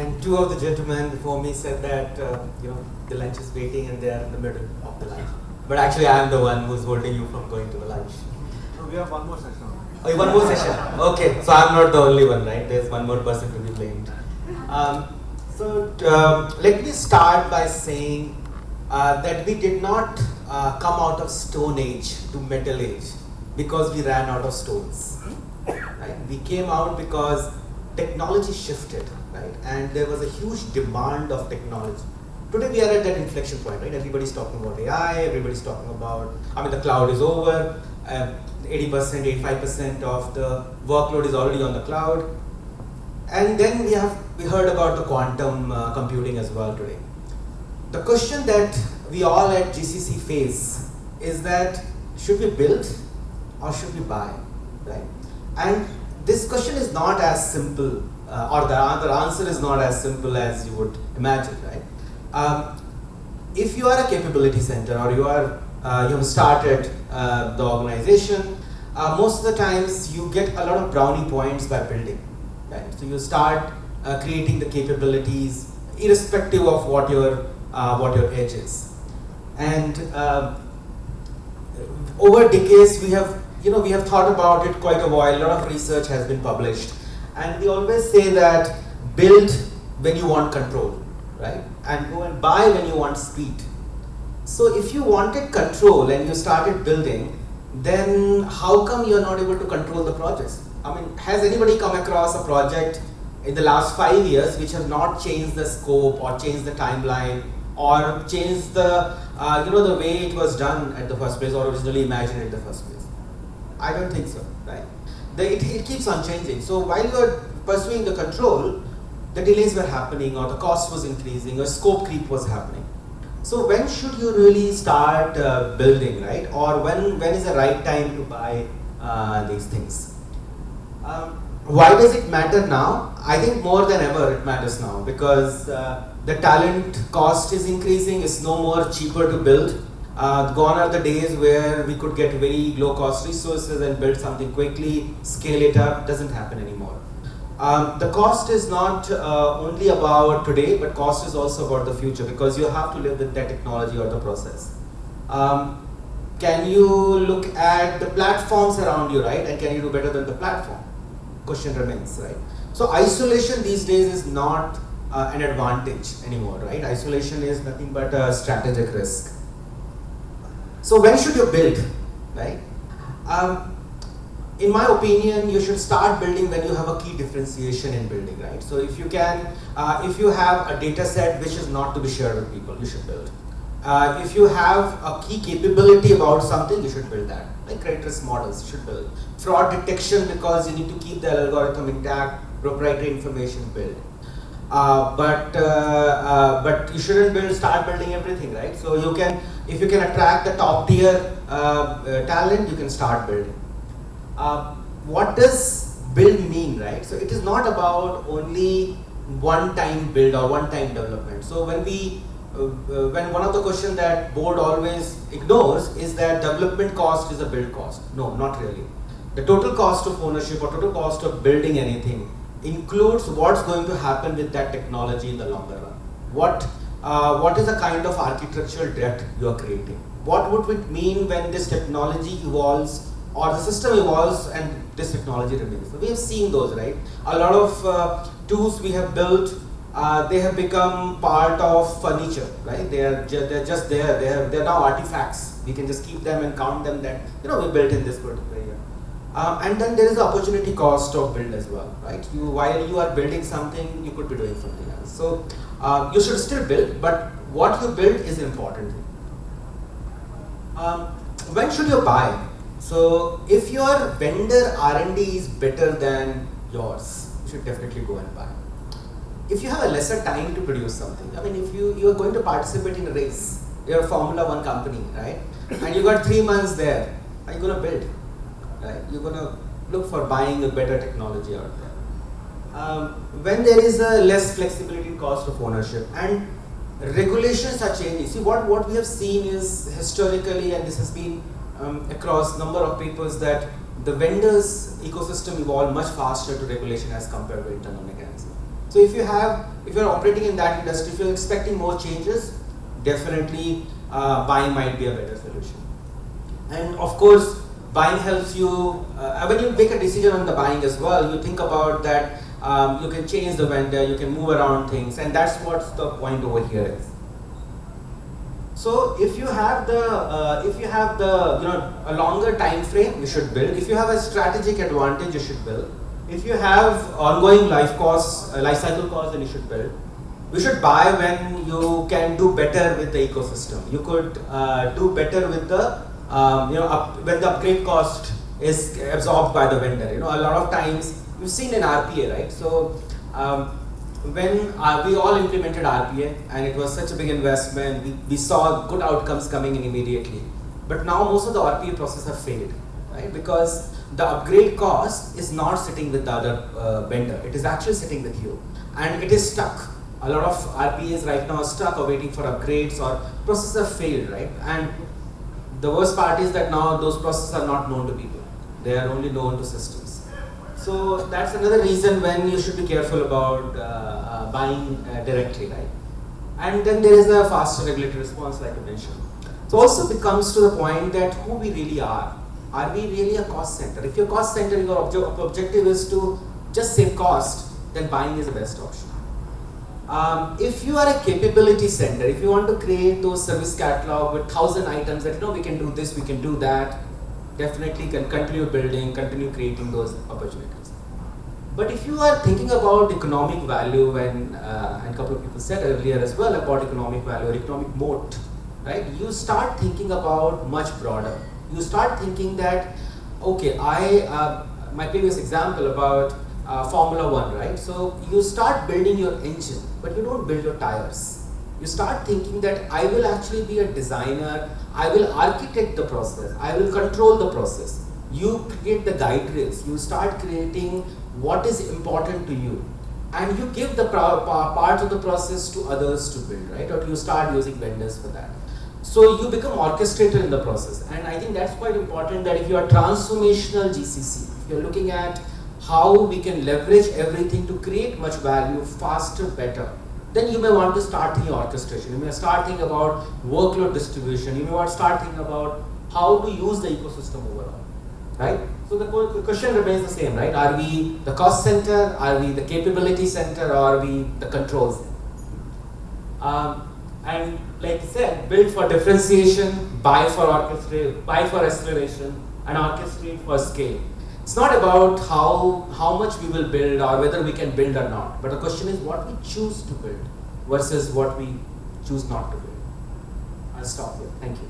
And two of the gentlemen before me said that the lunch is waiting and they are in the middle of the lunch. But actually, I am the one who's holding you from going to the lunch. No, we have one more session. Oh, one more session. Okay, so I'm not the only one, right? There's one more person to be blamed. Let me start by saying that we did not come out of Stone Age to Metal Age because we ran out of stones. Right? We came out because technology shifted, right? And there was a huge demand of technology. Today we are at that inflection point, right? Everybody's talking about AI, everybody's talking about, the cloud is over, 80%, 85% of the workload is already on the cloud. And then we heard about the quantum computing as well today. The question that we all at GCC face is that should we build or should we buy, right? And this question is not as simple, or the answer is not as simple as you would imagine, right? If you are a capability center or you have started the organization, most of the times you get a lot of brownie points by building, right? So you start creating the capabilities irrespective of what your edge is. And over decades we have thought about it quite a while. A lot of research has been published, and we always say that build when you want control, right? And go and buy when you want speed. So if you wanted control and you started building, then how come you're not able to control the projects? Has anybody come across a project in the last 5 years which has not changed the scope or changed the timeline or changed the the way it was done at the first place or originally imagined at the first place? I don't think so, right? It keeps on changing. So while you are pursuing the control, the delays were happening, or the cost was increasing, or scope creep was happening. So when should you really start building, right? Or when is the right time to buy these things? Why does it matter now? I think more than ever it matters now because the talent cost is increasing. It's no more cheaper to build. Gone are the days where we could get very low cost resources and build something quickly, scale it up. Doesn't happen anymore. The cost is not only about today, but cost is also about the future because you have to live with that technology or the process. Can you look at the platforms around you, right? And can you do better than the platform? Question remains, right? So isolation these days is not an advantage anymore, right? Isolation is nothing but a strategic risk. So when should you build, right? In my opinion, you should start building when you have a key differentiation in building, right? So if you have a data set which is not to be shared with people, you should build. If you have a key capability about something, you should build that. Like credit risk models, you should build. Fraud detection because you need to keep the algorithm intact, proprietary information, build. But you shouldn't start building everything, right? So if you can attract the top tier talent, you can start building. What does build mean, right? So it is not about only one-time build or one-time development. So when one of the questions that board always ignores is that development cost is a build cost. No, not really. The total cost of ownership or total cost of building anything includes what's going to happen with that technology in the longer run. What is the kind of architectural debt you are creating? What would it mean when this technology evolves or the system evolves and this technology remains? So we have seen those, right? A lot of tools we have built, they have become part of furniture, right? They're just there. They're now artifacts. We can just keep them and count them that we built in this particular year. And then there is the opportunity cost of build as well, right? While you are building something, you could be doing something else. So you should still build, but what you build is important. When should you buy? So if your vendor R&D is better than yours, you should definitely go and buy. If you have a lesser time to produce something, if you are going to participate in a race, you're a Formula 1 company, right? And you got 3 months there, are you going to build? Right? You're going to look for buying a better technology out there. When there is a less flexibility in cost of ownership and regulations are changing. See, what we have seen is historically, and this has been across number of papers, that the vendors ecosystem evolved much faster to regulation as compared to internal mechanism. So if you have if you're operating in that industry, if you're expecting more changes, definitely buying might be a better solution. And of course, buying helps you, when you make a decision on the buying as well, you think about that you can change the vendor, you can move around things, and that's what the point over here is. So if you have the a longer time frame, you should build. If you have a strategic advantage, you should build. If you have ongoing life cycle costs, then you should build. You should buy when you can do better with the ecosystem. You could do better with the when the upgrade cost is absorbed by the vendor. A lot of times you've seen in RPA, right? So when we all implemented RPA, and it was such a big investment, we saw good outcomes coming in immediately. But now most of the RPA process have failed, right? Because the upgrade cost is not sitting with the other vendor. It is actually sitting with you, and it is stuck. A lot of RPAs right now are stuck or waiting for upgrades, or processes have failed, right? And the worst part is that now those processes are not known to people. They are only known to systems. So that's another reason when you should be careful about buying directly, right? And then there is the faster regulatory response, like I mentioned. So also it comes to the point that who we really are. Are we really a cost center? If your cost center, your objective is to just save cost, then buying is the best option. If you are a capability center, if you want to create those service catalog with 1,000 items that we can do this, we can do that, definitely can continue building, continue creating those opportunities. But if you are thinking about economic value, and a couple of people said earlier as well about economic value or economic moat, right? You start thinking about much broader. You start thinking that, okay, my previous example about Formula 1, right? So you start building your engine, but you don't build your tires. You start thinking that I will actually be a designer, I will architect the process, I will control the process. You create the guide rails, you start creating what is important to you, and you give the part of the process to others to build, right? Or you start using vendors for that. So you become orchestrator in the process, and I think that's quite important, that if you are transformational GCC, if you're looking at how we can leverage everything to create much value faster, better, then you may want to start thinking orchestration. You may start thinking about workload distribution. You may want to start thinking about how to use the ecosystem overall, right? So the question remains the same, right? Are we the cost center? Are we the capability center? Or are we the controls? And like I said, build for differentiation, buy for acceleration, and orchestrate for scale. It's not about how much we will build or whether we can build or not, but the question is what we choose to build versus what we choose not to build. I'll stop here. Thank you.